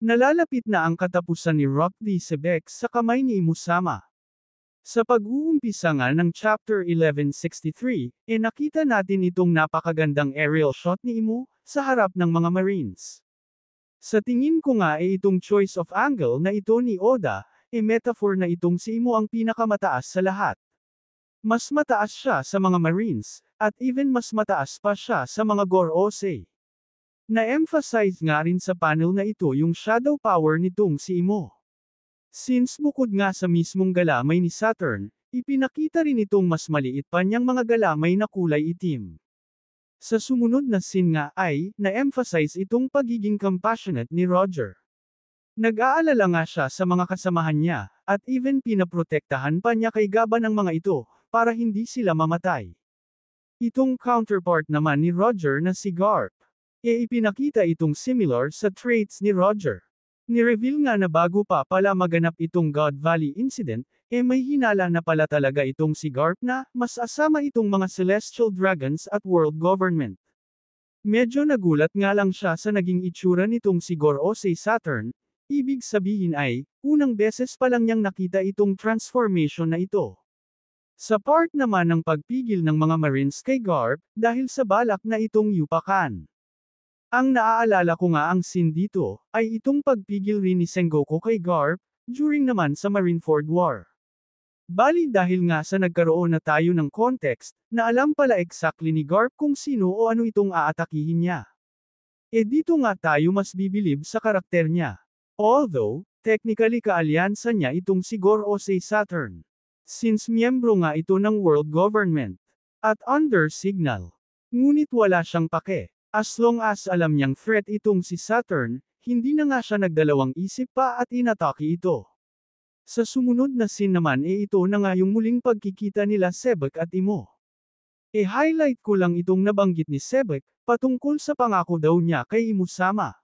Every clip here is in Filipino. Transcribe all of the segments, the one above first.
Nalalapit na ang katapusan ni Rock D. Sebek sa kamay ni Imusama. Sa pag-uumpisa nga ng Chapter 1163, nakita natin itong napakagandang aerial shot ni Imu, sa harap ng mga Marines. Sa tingin ko nga itong choice of angle na ito ni Oda, metaphor na itong si Imu ang pinakamataas sa lahat. Mas mataas siya sa mga Marines, at even mas mataas pa siya sa mga Gorosei. Na-emphasize nga rin sa panel na ito yung shadow power nitong si Imo. Since bukod nga sa mismong galamay ni Saturn, ipinakita rin itong mas maliit pa niyang mga galamay na kulay itim. Sa sumunod na scene nga ay, na-emphasize itong pagiging compassionate ni Roger. Nag-aalala nga siya sa mga kasamahan niya, at even pinaprotektahan pa niya kay Gaba ng mga ito, para hindi sila mamatay. Itong counterpart naman ni Roger na si Garp. Ipinakita itong similar sa traits ni Roger. Ni-reveal nga na bago pa pala maganap itong God Valley incident, may hinala na pala talaga itong si Garp na, mas asama itong mga celestial dragons at world government. Medyo nagulat nga lang siya sa naging itsura nitong si Gorosei Saturn, ibig sabihin ay, unang beses pa lang niyang nakita itong transformation na ito. Sa part naman ng pagpigil ng mga Marines kay Garp, dahil sa balak na itong yupakan. Ang naaalala ko nga ang scene dito, ay itong pagpigil rin ni Sengoku kay Garp, during naman sa Marineford War. Bali dahil nga sa nagkaroon na tayo ng context, na alam pala exactly ni Garp kung sino o ano itong aatakihin niya. Dito nga tayo mas bibilib sa karakter niya. Although, technically kaalyansa niya itong si Gorosei Saturn. Since miyembro nga ito ng world government. At under signal. Ngunit wala siyang pake. As long as alam niyang threat itong si Saturn, hindi na nga siya nagdalawang isip pa at inatake ito. Sa sumunod na scene naman ito na nga yung muling pagkikita nila Sebek at Imo. Highlight ko lang itong nabanggit ni Sebek, patungkol sa pangako daw niya kay Imusama.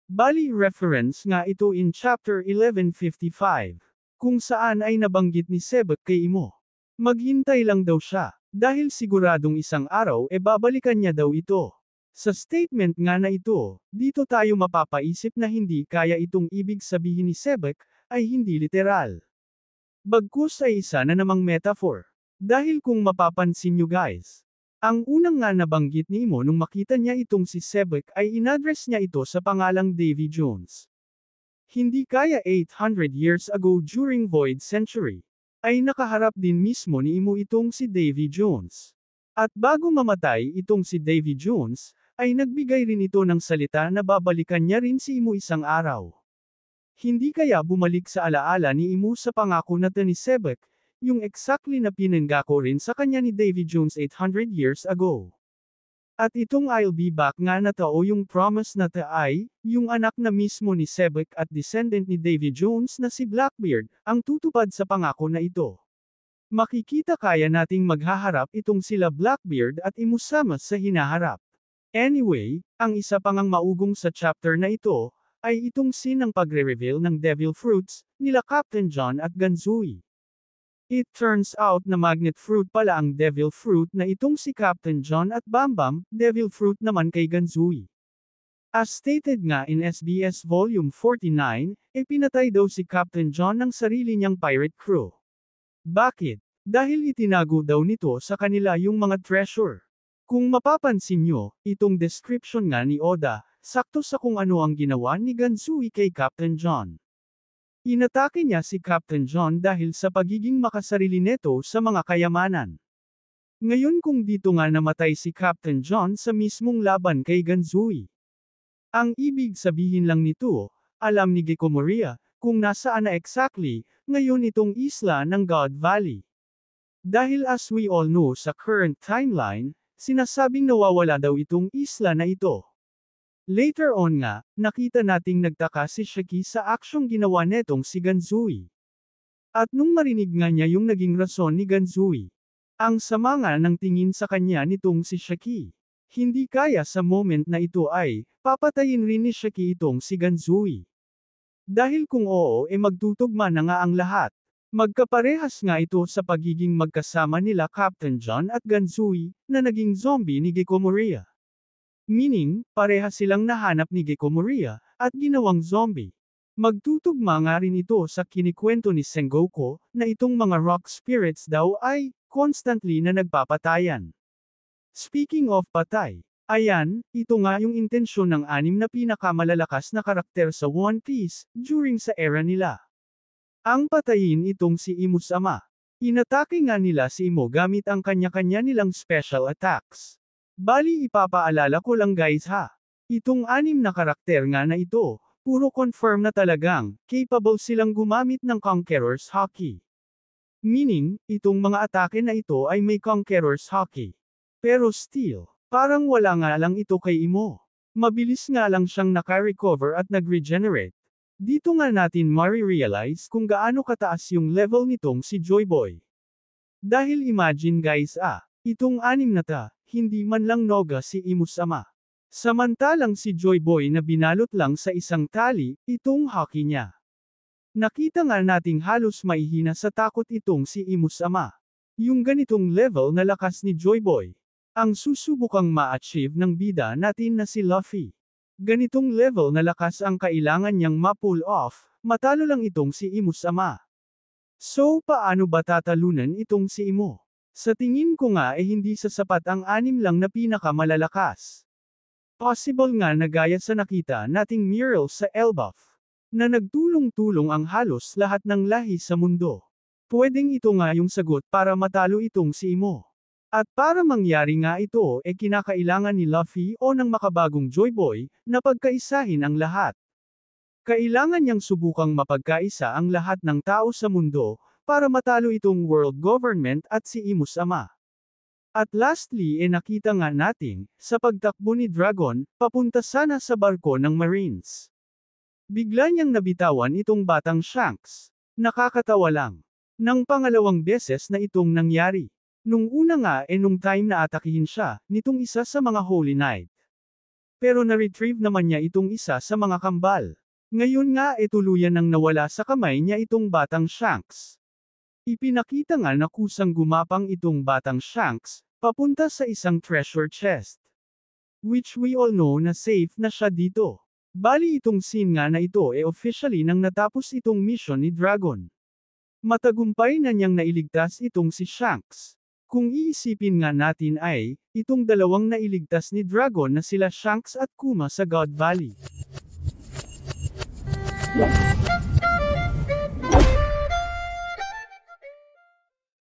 Bali reference nga ito in chapter 1155, kung saan ay nabanggit ni Sebek kay Imo. Maghintay lang daw siya, dahil siguradong isang araw babalikan niya daw ito. Sa statement nga na ito, dito tayo mapapaisip na hindi kaya itong ibig sabihin ni Sebek, ay hindi literal. Bagkus ay isa na namang metaphor. Dahil kung mapapansin nyo guys, ang unang nga nabanggit ni Imo nung makita niya itong si Sebek ay inaddress niya ito sa pangalang Davy Jones. Hindi kaya 800 years ago during Void Century, ay nakaharap din mismo ni Imo itong si Davy Jones. At bago mamatay itong si Davy Jones, ay nagbigay rin ito ng salita na babalikan niya rin si Imo isang araw. Hindi kaya bumalik sa alaala ni Imo sa pangako na ni Sebek, yung exactly na pinanggako rin sa kanya ni Davy Jones 800 years ago. At itong I'll be back nga na tao yung promise na ay, yung anak na mismo ni Sebek at descendant ni Davy Jones na si Blackbeard, ang tutupad sa pangako na ito. Makikita kaya nating maghaharap itong sila Blackbeard at Imusama sa hinaharap. Anyway, ang isa pang maugong sa chapter na ito, ay itong scene ng pagre-reveal ng Devil Fruits, nila Captain John at Ganzui. It turns out na Magnet Fruit pala ang Devil Fruit na itong si Captain John at Bambam, Devil Fruit naman kay Ganzui. As stated nga in SBS Volume 49, pinatay daw si Captain John ng sarili niyang pirate crew. Bakit? Dahil itinago daw nito sa kanila yung mga treasure. Kung mapapansin nyo, itong description nga ni Oda, sakto sa kung ano ang ginawa ni Ganzui kay Captain John. Inatake niya si Captain John dahil sa pagiging makasarili neto sa mga kayamanan. Ngayon kung dito nga namatay si Captain John sa mismong laban kay Ganzui. Ang ibig sabihin lang nito, alam ni Gekko Moria, kung nasaan na exactly, ngayon itong isla ng God Valley. Dahil as we all know sa current timeline, sinasabing nawawala daw itong isla na ito. Later on nga, nakita nating nagtaka si Shiki sa aksyong ginawa netong si Ganzui. At nung marinig nga niya yung naging rason ni Ganzui, ang sama nga ng tingin sa kanya nitong si Shiki. Hindi kaya sa moment na ito ay, papatayin rin ni Shiki itong si Ganzui. Dahil kung oo magtutugma na nga ang lahat. Magkaparehas nga ito sa pagiging magkasama nila Captain John at Ganzui, na naging zombie ni Gekko Moria. Meaning, pareha silang nahanap ni Gekko Moria, at ginawang zombie. Magtutugma nga rin ito sa kinikwento ni Sengoku, na itong mga rock spirits daw ay, constantly na nagpapatayan. Speaking of patay, ayan, ito nga yung intensyon ng 6 na pinakamalalakas na karakter sa One Piece, during sa era nila. Ang patayin itong si Imu's ama. Inatake nga nila si Imo gamit ang kanya-kanya nilang special attacks. Bali ipapaalala ko lang guys ha. Itong 6 na karakter nga na ito, puro confirm na talagang, capable silang gumamit ng Conqueror's Haki. Meaning, itong mga atake na ito ay may Conqueror's Haki. Pero still, parang wala nga lang ito kay Imo. Mabilis nga lang siyang naka-recover at nag-regenerate. Dito nga natin mari-realize kung gaano kataas yung level nitong si Joy Boy. Dahil imagine guys itong 6 na hindi man lang noga si Imu's ama. Samantalang si Joy Boy na binalot lang sa isang tali, itong haki niya. Nakita nga nating halos maihina sa takot itong si Imu's ama. Yung ganitong level na lakas ni Joy Boy. Ang susubukang ma-achieve ng bida natin na si Luffy. Ganitong level na lakas ang kailangan niyang ma-pull off, matalo lang itong si Imu's ama. So paano ba tatalunan itong si Imo? Sa tingin ko nga hindi sasapat ang 6 lang na pinakamalalakas. Possible nga na gaya sa nakita nating mural sa Elbaf, na nagtulong-tulong ang halos lahat ng lahi sa mundo. Pwedeng ito nga yung sagot para matalo itong si Imo. At para mangyari nga ito kinakailangan ni Luffy o ng makabagong Joy Boy, na pagkaisahin ang lahat. Kailangan niyang subukang mapagkaisa ang lahat ng tao sa mundo, para matalo itong world government at si Imu's ama. At lastly nakita nga natin, sa pagtakbo ni Dragon, papunta sana sa barko ng Marines. Bigla niyang nabitawan itong batang Shanks. Nakakatawa lang. Nang pangalawang beses na itong nangyari. Nung una nga nung time na atakihin siya, nitong isa sa mga Holy Knight. Pero na-retrieve naman niya itong isa sa mga kambal. Ngayon nga tuluyan nang nawala sa kamay niya itong batang Shanks. Ipinakita nga na kusang gumapang itong batang Shanks, papunta sa isang treasure chest. Which we all know na safe na siya dito. Bali itong scene nga na ito officially nang natapos itong mission ni Dragon. Matagumpay na niyang nailigtas itong si Shanks. Kung iisipin nga natin itong dalawang nailigtas ni Dragon na sila Shanks at Kuma sa God Valley.